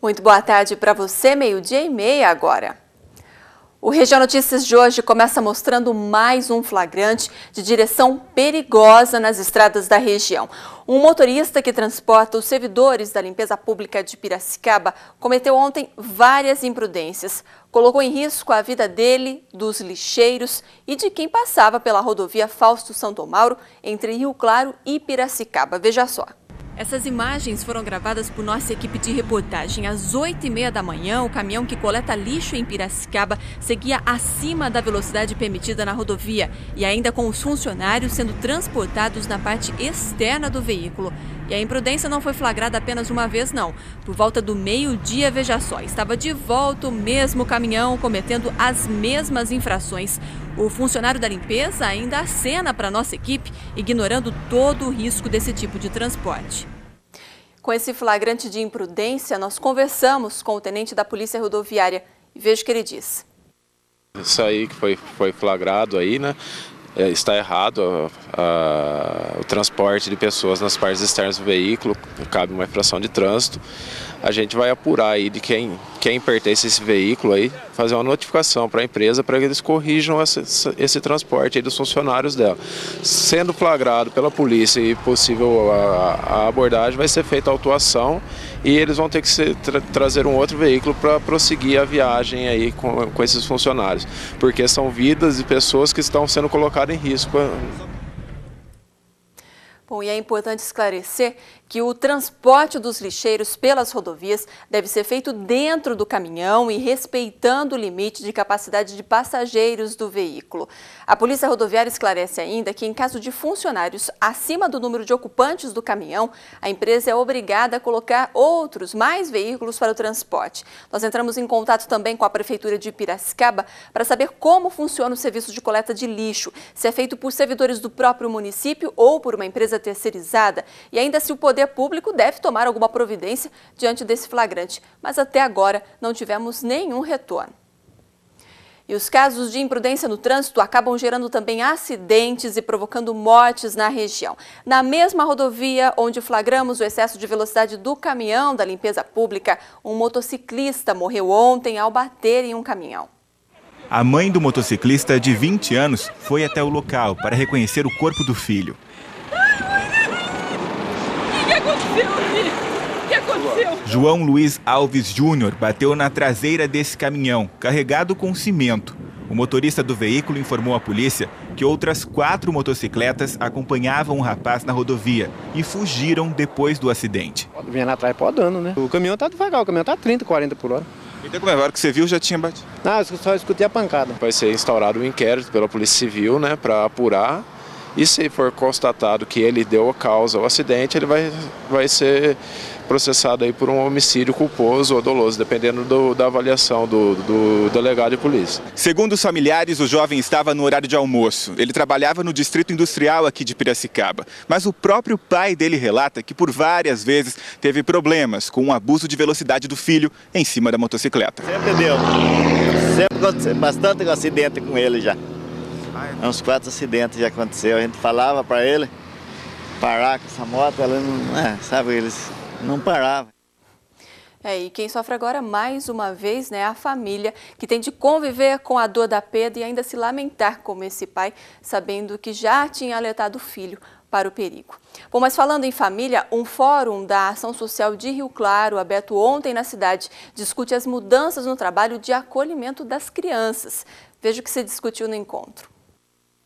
Muito boa tarde para você, 12h30 agora. O Região Notícias de hoje começa mostrando mais um flagrante de direção perigosa nas estradas da região. Um motorista que transporta os servidores da limpeza pública de Piracicaba cometeu ontem várias imprudências. Colocou em risco a vida dele, dos lixeiros e de quem passava pela rodovia Fausto Santo Mauro entre Rio Claro e Piracicaba. Veja só. Essas imagens foram gravadas por nossa equipe de reportagem. Às 8h30 da manhã, o caminhão que coleta lixo em Piracicaba seguia acima da velocidade permitida na rodovia e ainda com os funcionários sendo transportados na parte externa do veículo. E a imprudência não foi flagrada apenas uma vez, não. Por volta do meio-dia, veja só, estava de volta o mesmo caminhão cometendo as mesmas infrações. O funcionário da limpeza ainda acena para a nossa equipe, ignorando todo o risco desse tipo de transporte. Com esse flagrante de imprudência, nós conversamos com o tenente da Polícia Rodoviária e veja o que ele diz. Isso aí que foi flagrado aí, né? Está errado o transporte de pessoas nas partes externas do veículo, cabe uma infração de trânsito. A gente vai apurar aí de quem pertence a esse veículo aí, fazer uma notificação para a empresa para que eles corrijam esse transporte aí dos funcionários dela. Sendo flagrado pela polícia e possível a abordagem, vai ser feita a autuação e eles vão ter que trazer um outro veículo para prosseguir a viagem aí com esses funcionários, porque são vidas de pessoas que estão sendo colocadas em risco. Bom, e é importante esclarecer que o transporte dos lixeiros pelas rodovias deve ser feito dentro do caminhão e respeitando o limite de capacidade de passageiros do veículo. A Polícia Rodoviária esclarece ainda que, em caso de funcionários acima do número de ocupantes do caminhão, a empresa é obrigada a colocar mais veículos para o transporte. Nós entramos em contato também com a Prefeitura de Piracicaba para saber como funciona o serviço de coleta de lixo, se é feito por servidores do próprio município ou por uma empresa terceirizada, e ainda se o poder público deve tomar alguma providência diante desse flagrante, mas até agora não tivemos nenhum retorno. E os casos de imprudência no trânsito acabam gerando também acidentes e provocando mortes na região. Na mesma rodovia onde flagramos o excesso de velocidade do caminhão da limpeza pública, um motociclista morreu ontem ao bater em um caminhão. A mãe do motociclista, de 20 anos, foi até o local para reconhecer o corpo do filho. O que aconteceu? João Luiz Alves Júnior bateu na traseira desse caminhão, carregado com cimento. O motorista do veículo informou à polícia que outras 4 motocicletas acompanhavam o rapaz na rodovia e fugiram depois do acidente. Vinha lá atrás podando, né? O caminhão tá devagar, o caminhão tá 30, 40 por hora. Então, como é a hora que você viu, já tinha batido? Não, eu só escutei a pancada. Vai ser instaurado um inquérito pela Polícia Civil, né, para apurar. E se for constatado que ele deu a causa ao acidente, ele vai ser processado aí por um homicídio culposo ou doloso, dependendo da avaliação do delegado de polícia. Segundo os familiares, o jovem estava no horário de almoço. Ele trabalhava no distrito industrial aqui de Piracicaba. Mas o próprio pai dele relata que por várias vezes teve problemas com o abuso de velocidade do filho em cima da motocicleta. Sempre deu. Sempre aconteceu bastante acidente com ele já. Uns 4 acidentes já aconteceu. A gente falava para ele parar com essa moto, ela não, sabe, eles não paravam. E quem sofre agora, mais uma vez, né, a família, que tem de conviver com a dor da perda e ainda se lamentar como esse pai, sabendo que já tinha alertado o filho para o perigo. Bom, mas falando em família, um fórum da Ação Social de Rio Claro, aberto ontem na cidade, discute as mudanças no trabalho de acolhimento das crianças. Veja o que se discutiu no encontro.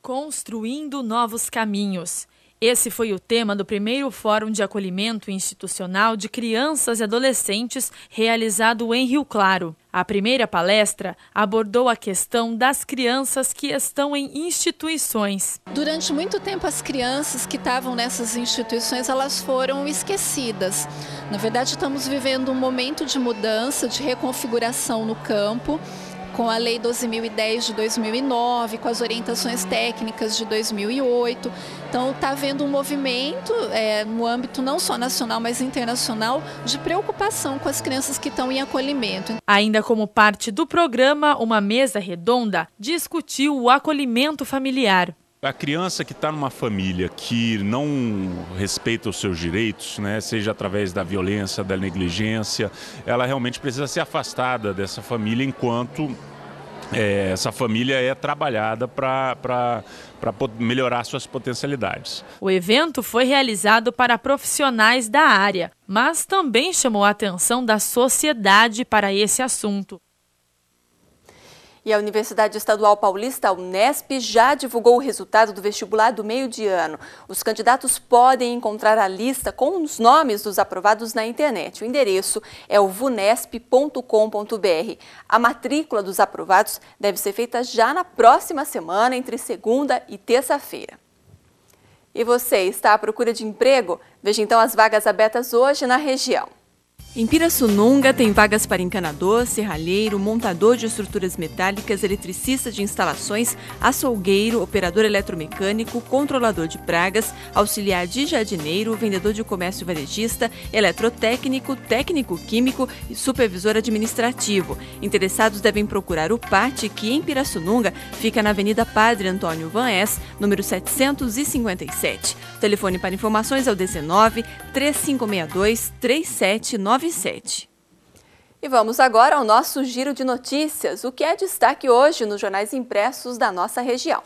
Construindo novos caminhos. Esse foi o tema do primeiro Fórum de Acolhimento Institucional de Crianças e Adolescentes realizado em Rio Claro. A primeira palestra abordou a questão das crianças que estão em instituições. Durante muito tempo, as crianças que estavam nessas instituições, elas foram esquecidas. Na verdade, estamos vivendo um momento de mudança, de reconfiguração no campo, com a Lei 12.010 de 2009, com as orientações técnicas de 2008. Então, está havendo um movimento no âmbito não só nacional, mas internacional, de preocupação com as crianças que estão em acolhimento. Ainda como parte do programa, uma mesa redonda discutiu o acolhimento familiar. A criança que está numa família que não respeita os seus direitos, né, seja através da violência, da negligência, ela realmente precisa ser afastada dessa família enquanto essa família é trabalhada para melhorar suas potencialidades. O evento foi realizado para profissionais da área, mas também chamou a atenção da sociedade para esse assunto. E a Universidade Estadual Paulista, a Unesp, já divulgou o resultado do vestibular do meio de ano. Os candidatos podem encontrar a lista com os nomes dos aprovados na internet. O endereço é o vunesp.com.br. A matrícula dos aprovados deve ser feita já na próxima semana, entre segunda e terça-feira. E você, está à procura de emprego? Veja então as vagas abertas hoje na região. Em Pirassununga tem vagas para encanador, serralheiro, montador de estruturas metálicas, eletricista de instalações, açougueiro, operador eletromecânico, controlador de pragas, auxiliar de jardineiro, vendedor de comércio varejista, eletrotécnico, técnico químico e supervisor administrativo. Interessados devem procurar o PAT, que em Pirassununga fica na Avenida Padre Antônio Van Es, número 757. O telefone para informações é o 19-3562-3797. E vamos agora ao nosso giro de notícias, o que é destaque hoje nos jornais impressos da nossa região.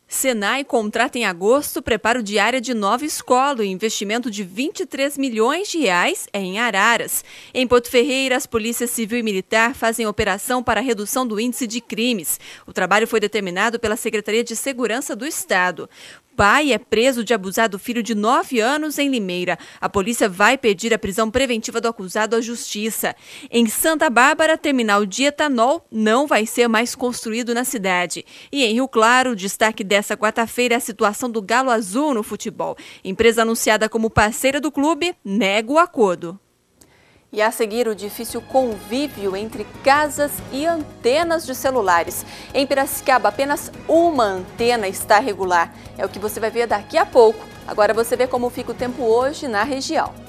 Senai contrata em agosto preparo de área de nova escola. O investimento de 23 milhões de reais é em Araras. Em Porto Ferreira, as polícias civil e militar fazem operação para a redução do índice de crimes. O trabalho foi determinado pela Secretaria de Segurança do Estado. Pai é preso de abusar do filho de 9 anos em Limeira. A polícia vai pedir a prisão preventiva do acusado à justiça. Em Santa Bárbara, terminal de etanol não vai ser mais construído na cidade. E em Rio Claro, o destaque desta quarta-feira é a situação do Galo Azul no futebol. Empresa anunciada como parceira do clube nega o acordo. E a seguir, o difícil convívio entre casas e antenas de celulares. Em Piracicaba, apenas uma antena está regular. É o que você vai ver daqui a pouco. Agora você vê como fica o tempo hoje na região.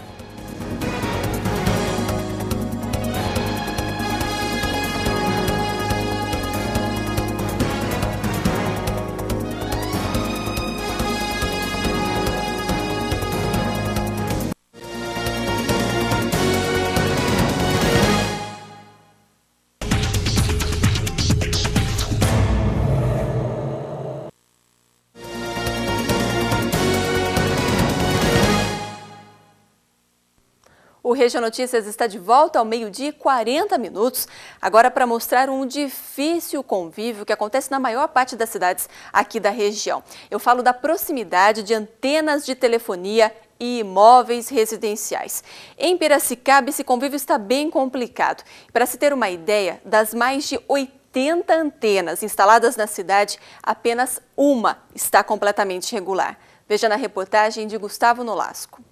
O Região Notícias está de volta ao meio-dia e 40 minutos, agora para mostrar um difícil convívio que acontece na maior parte das cidades aqui da região. Eu falo da proximidade de antenas de telefonia e imóveis residenciais. Em Piracicaba, esse convívio está bem complicado. Para se ter uma ideia, das mais de 80 antenas instaladas na cidade, apenas uma está completamente regular. Veja na reportagem de Gustavo Nolasco.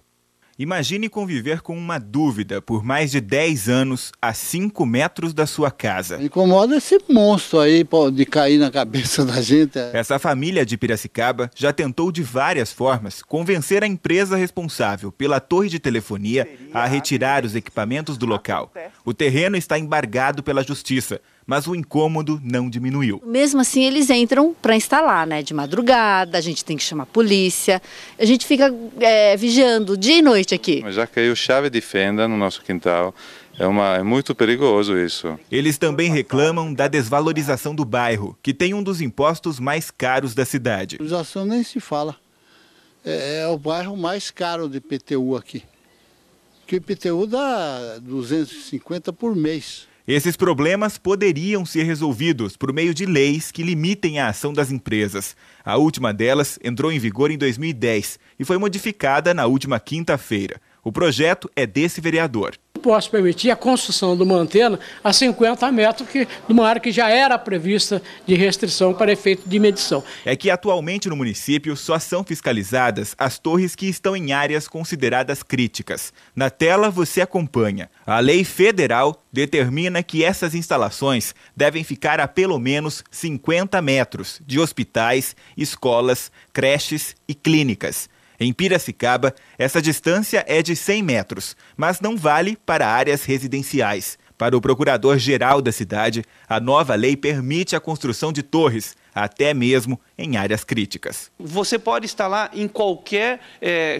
Imagine conviver com uma dúvida por mais de 10 anos a 5 metros da sua casa. Incomoda esse monstro aí de cair na cabeça da gente. Essa família de Piracicaba já tentou de várias formas convencer a empresa responsável pela torre de telefonia a retirar os equipamentos do local. O terreno está embargado pela justiça, mas o incômodo não diminuiu. Mesmo assim, eles entram para instalar, né? De madrugada, a gente tem que chamar a polícia, a gente fica vigiando dia e noite aqui. Já caiu chave de fenda no nosso quintal, é muito perigoso isso. Eles também reclamam da desvalorização do bairro, que tem um dos impostos mais caros da cidade. A valorização nem se fala, é o bairro mais caro de IPTU aqui, que o IPTU dá 250 por mês. Esses problemas poderiam ser resolvidos por meio de leis que limitem a ação das empresas. A última delas entrou em vigor em 2010 e foi modificada na última quinta-feira. O projeto é desse vereador. Posso permitir a construção de uma antena a 50 metros de uma área que já era prevista de restrição para efeito de medição. É que atualmente no município só são fiscalizadas as torres que estão em áreas consideradas críticas. Na tela você acompanha. A lei federal determina que essas instalações devem ficar a pelo menos 50 metros de hospitais, escolas, creches e clínicas. Em Piracicaba, essa distância é de 100 metros, mas não vale para áreas residenciais. Para o procurador-geral da cidade, a nova lei permite a construção de torres até mesmo em áreas críticas. Você pode instalar em qualquer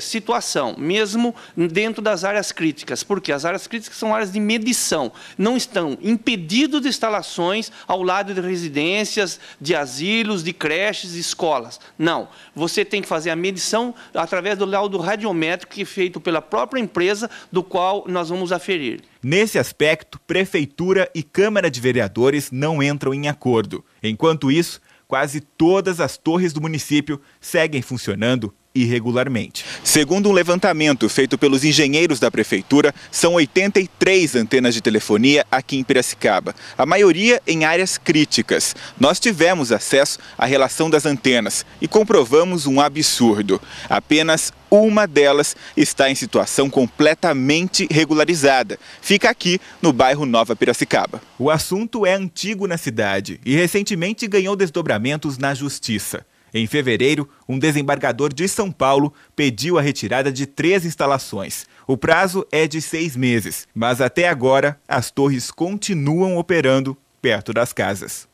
situação, mesmo dentro das áreas críticas, porque as áreas críticas são áreas de medição, não estão impedidos de instalações ao lado de residências, de asilos, de creches, de escolas. Não, você tem que fazer a medição através do laudo radiométrico que é feito pela própria empresa, do qual nós vamos aferir. Nesse aspecto, Prefeitura e Câmara de Vereadores não entram em acordo. Enquanto isso, quase todas as torres do município seguem funcionando irregularmente. Segundo um levantamento feito pelos engenheiros da Prefeitura, são 83 antenas de telefonia aqui em Piracicaba, a maioria em áreas críticas. Nós tivemos acesso à relação das antenas e comprovamos um absurdo. Apenas uma delas está em situação completamente regularizada. Fica aqui no bairro Nova Piracicaba. O assunto é antigo na cidade e recentemente ganhou desdobramentos na Justiça. Em fevereiro, um desembargador de São Paulo pediu a retirada de 3 instalações. O prazo é de 6 meses, mas até agora as torres continuam operando perto das casas.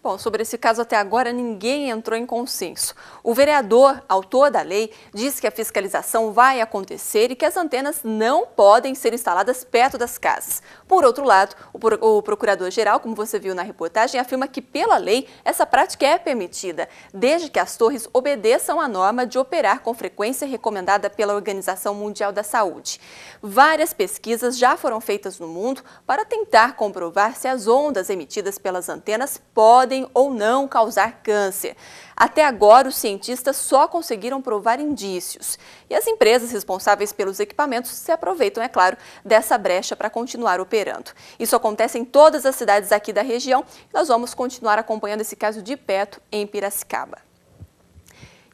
Bom, sobre esse caso até agora ninguém entrou em consenso. O vereador, autor da lei, diz que a fiscalização vai acontecer e que as antenas não podem ser instaladas perto das casas. Por outro lado, o procurador-geral, como você viu na reportagem, afirma que pela lei essa prática é permitida, desde que as torres obedeçam à norma de operar com frequência recomendada pela Organização Mundial da Saúde. Várias pesquisas já foram feitas no mundo para tentar comprovar se as ondas emitidas pelas antenas podem ou não causar câncer. Até agora, os cientistas só conseguiram provar indícios. E as empresas responsáveis pelos equipamentos se aproveitam, é claro, dessa brecha para continuar operando. Isso acontece em todas as cidades aqui da região. Nós vamos continuar acompanhando esse caso de perto em Piracicaba.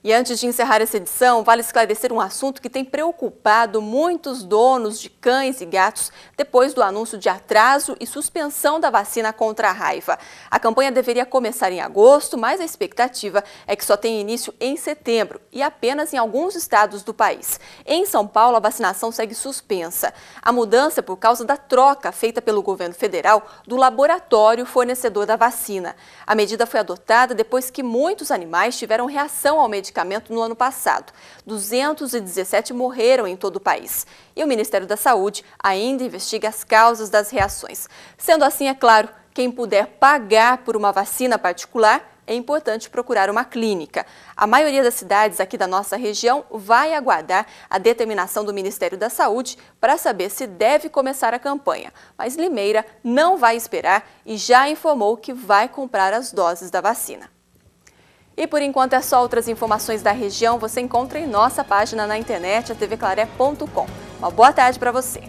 E antes de encerrar essa edição, vale esclarecer um assunto que tem preocupado muitos donos de cães e gatos depois do anúncio de atraso e suspensão da vacina contra a raiva. A campanha deveria começar em agosto, mas a expectativa é que só tenha início em setembro e apenas em alguns estados do país. Em São Paulo, a vacinação segue suspensa. A mudança é por causa da troca feita pelo governo federal do laboratório fornecedor da vacina. A medida foi adotada depois que muitos animais tiveram reação ao medicamento no ano passado. 217 morreram em todo o país. E o Ministério da Saúde ainda investiga as causas das reações. Sendo assim, é claro, quem puder pagar por uma vacina particular, é importante procurar uma clínica. A maioria das cidades aqui da nossa região vai aguardar a determinação do Ministério da Saúde para saber se deve começar a campanha. Mas Limeira não vai esperar e já informou que vai comprar as doses da vacina. E por enquanto é só. Outras informações da região você encontra em nossa página na internet, atvclaré.com. Uma boa tarde para você.